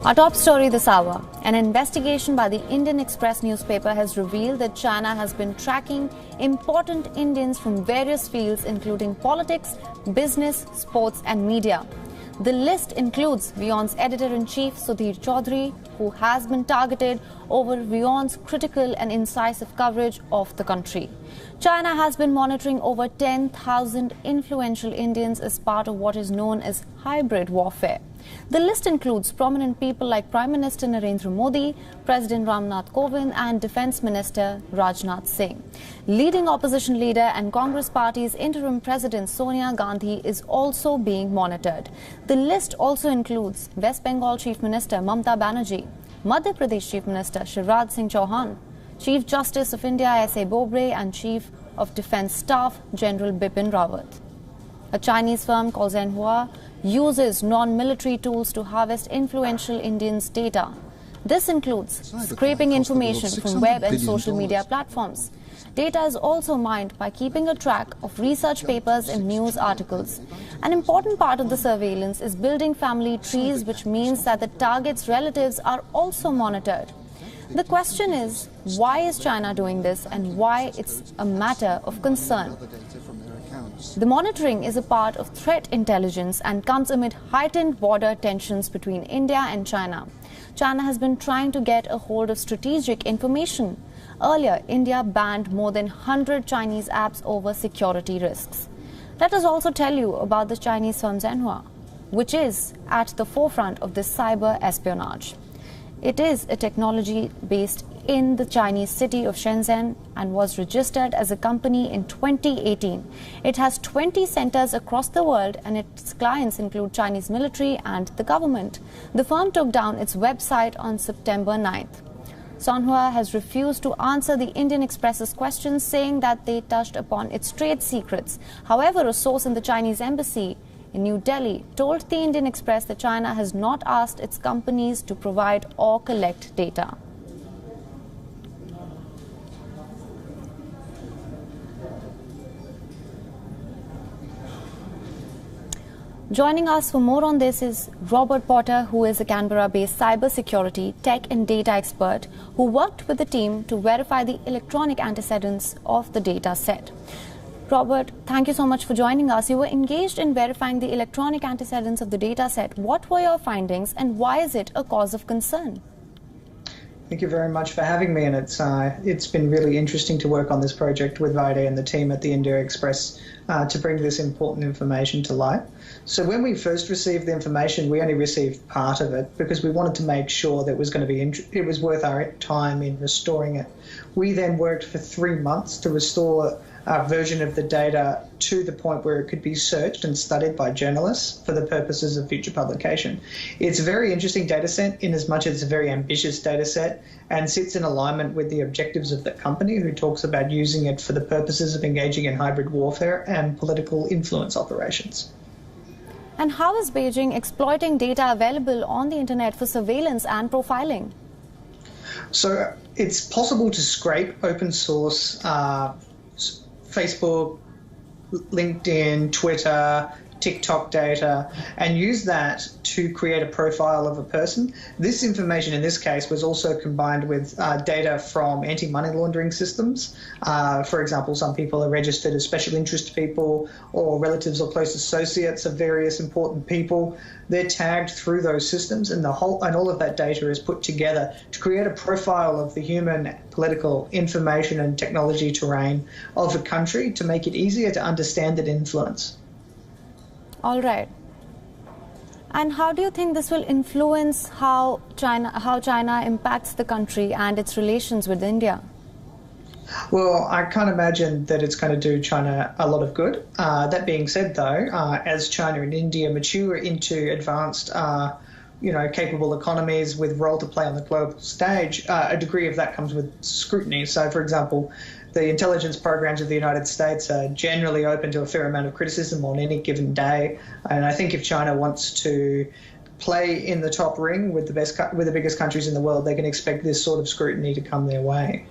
Our top story this hour. An investigation by the Indian Express newspaper has revealed that China has been tracking important Indians from various fields including politics, business, sports and media. The list includes WION's editor-in-chief Sudhir Chaudhary, who has been targeted over WION's critical and incisive coverage of the country. China has been monitoring over 10,000 influential Indians as part of what is known as hybrid warfare. The list includes prominent people like Prime Minister Narendra Modi, President Ramnath Kovind and Defence Minister Rajnath Singh. Leading opposition leader and Congress Party's interim President Sonia Gandhi is also being monitored. The list also includes West Bengal Chief Minister Mamata Banerjee, Madhya Pradesh Chief Minister Shivraj Singh Chauhan, Chief Justice of India S.A. Bobde and Chief of Defence Staff General Bipin Rawat. A Chinese firm called Zhenhua uses non-military tools to harvest influential Indians' data. This includes scraping information from web and social media platforms. Data is also mined by keeping a track of research papers and news articles. An important part of the surveillance is building family trees, which means that the target's relatives are also monitored. The question is, why is China doing this and why it's a matter of concern? The monitoring is a part of threat intelligence and comes amid heightened border tensions between India and China. China has been trying to get a hold of strategic information. Earlier, India banned more than 100 Chinese apps over security risks. Let us also tell you about the Chinese firm Zhenhua, which is at the forefront of this cyber espionage. It is a technology based in the Chinese city of Shenzhen and was registered as a company in 2018. It has 20 centers across the world and its clients include Chinese military and the government. The firm took down its website on September 9th. Zhenhua has refused to answer the Indian Express's questions, saying that they touched upon its trade secrets. However, a source in the Chinese embassy in New Delhi told the Indian Express that China has not asked its companies to provide or collect data. Joining us for more on this is Robert Potter, who is a Canberra-based cybersecurity, tech and data expert who worked with the team to verify the electronic antecedents of the data set. Robert, thank you so much for joining us. You were engaged in verifying the electronic antecedents of the data set. What were your findings and why is it a cause of concern? Thank you very much for having me, and it's been really interesting to work on this project with Vaide and the team at the India Express to bring this important information to light. So when we first received the information, we only received part of it because we wanted to make sure that it was worth our time in restoring it. We then worked for 3 months to restore a version of the data to the point where it could be searched and studied by journalists for the purposes of future publication. It's a very interesting data set in as much as it's a very ambitious data set and sits in alignment with the objectives of the company, who talks about using it for the purposes of engaging in hybrid warfare and political influence operations. And how is Beijing exploiting data available on the internet for surveillance and profiling? So it's possible to scrape open source Facebook, LinkedIn, Twitter, TikTok data and use that to create a profile of a person. This information in this case was also combined with data from anti-money laundering systems. For example, some people are registered as special interest people or relatives or close associates of various important people. They're tagged through those systems, and all of that data is put together to create a profile of the human, political, information and technology terrain of a country to make it easier to understand that influence. All right. And how do you think this will influence how China impacts the country and its relations with India? Well, I can't imagine that it's going to do China a lot of good. That being said, though, as China and India mature into advanced, capable economies with role to play on the global stage, a degree of that comes with scrutiny. So, for example, the intelligence programs of the United States are generally open to a fair amount of criticism on any given day. And I think if China wants to play in the top ring with the biggest countries in the world, they can expect this sort of scrutiny to come their way.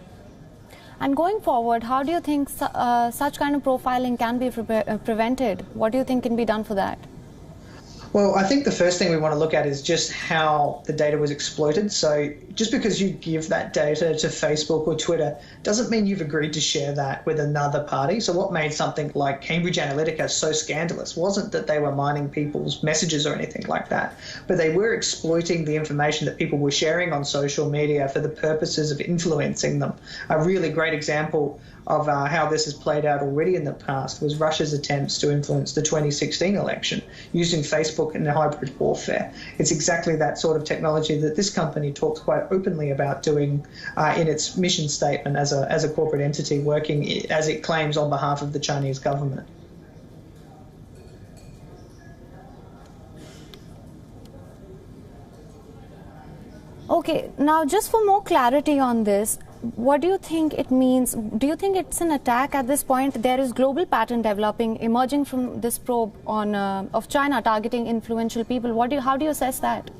And going forward, how do you think such kind of profiling can be prevented? What do you think can be done for that? Well, I think the first thing we want to look at is just how the data was exploited. So just because you give that data to Facebook or Twitter doesn't mean you've agreed to share that with another party. So what made something like Cambridge Analytica so scandalous wasn't that they were mining people's messages or anything like that, but they were exploiting the information that people were sharing on social media for the purposes of influencing them. A really great example of how this has played out already in the past was Russia's attempts to influence the 2016 election using Facebook in hybrid warfare. It's exactly that sort of technology that this company talks quite openly about doing in its mission statement as a corporate entity working, as it claims, on behalf of the Chinese government. Okay, now just for more clarity on this, what do you think it means? Do you think it's an attack at this point? There is global pattern developing, emerging from this probe of China targeting influential people. How do you assess that?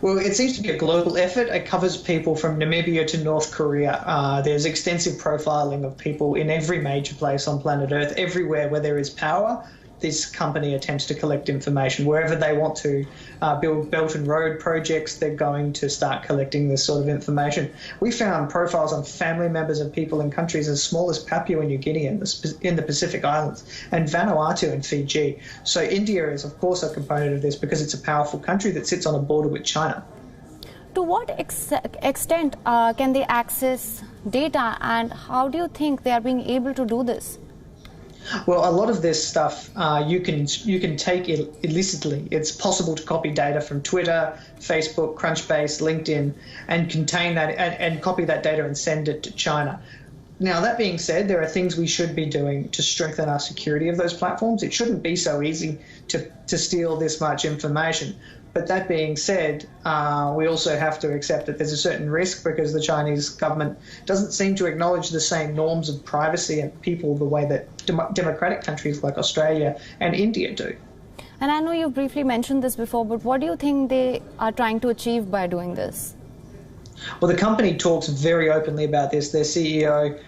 Well, it seems to be a global effort. It covers people from Namibia to North Korea. There's extensive profiling of people in every major place on planet Earth. Everywhere where there is power, this company attempts to collect information. Wherever they want to build Belt and Road projects, they're going to start collecting this sort of information. We found profiles on family members of people in countries as small as Papua New Guinea in the Pacific Islands and Vanuatu and Fiji. So India is, of course, a component of this because it's a powerful country that sits on a border with China. To what extent can they access data, and how do you think they are being able to do this? Well, a lot of this stuff you can take illicitly. It's possible to copy data from Twitter, Facebook, Crunchbase, LinkedIn, and contain that and copy that data and send it to China. Now, that being said, there are things we should be doing to strengthen our security of those platforms. It shouldn't be so easy to steal this much information. But that being said, we also have to accept that there's a certain risk because the Chinese government doesn't seem to acknowledge the same norms of privacy and people the way that democratic countries like Australia and India do. And I know you briefly mentioned this before, but what do you think they are trying to achieve by doing this? Well, the company talks very openly about this. Their CEO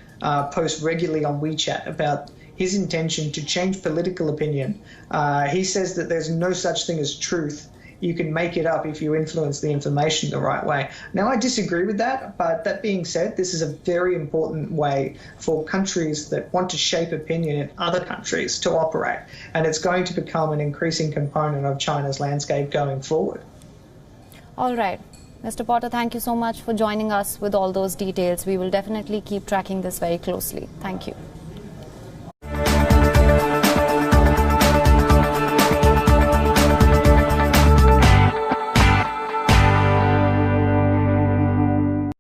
posts regularly on WeChat about his intention to change political opinion. He says that there's no such thing as truth. You can make it up if you influence the information the right way. Now, I disagree with that, but that being said, this is a very important way for countries that want to shape opinion in other countries to operate, and it's going to become an increasing component of China's landscape going forward. All right. Mr. Potter, thank you so much for joining us with all those details. We will definitely keep tracking this very closely. Thank you.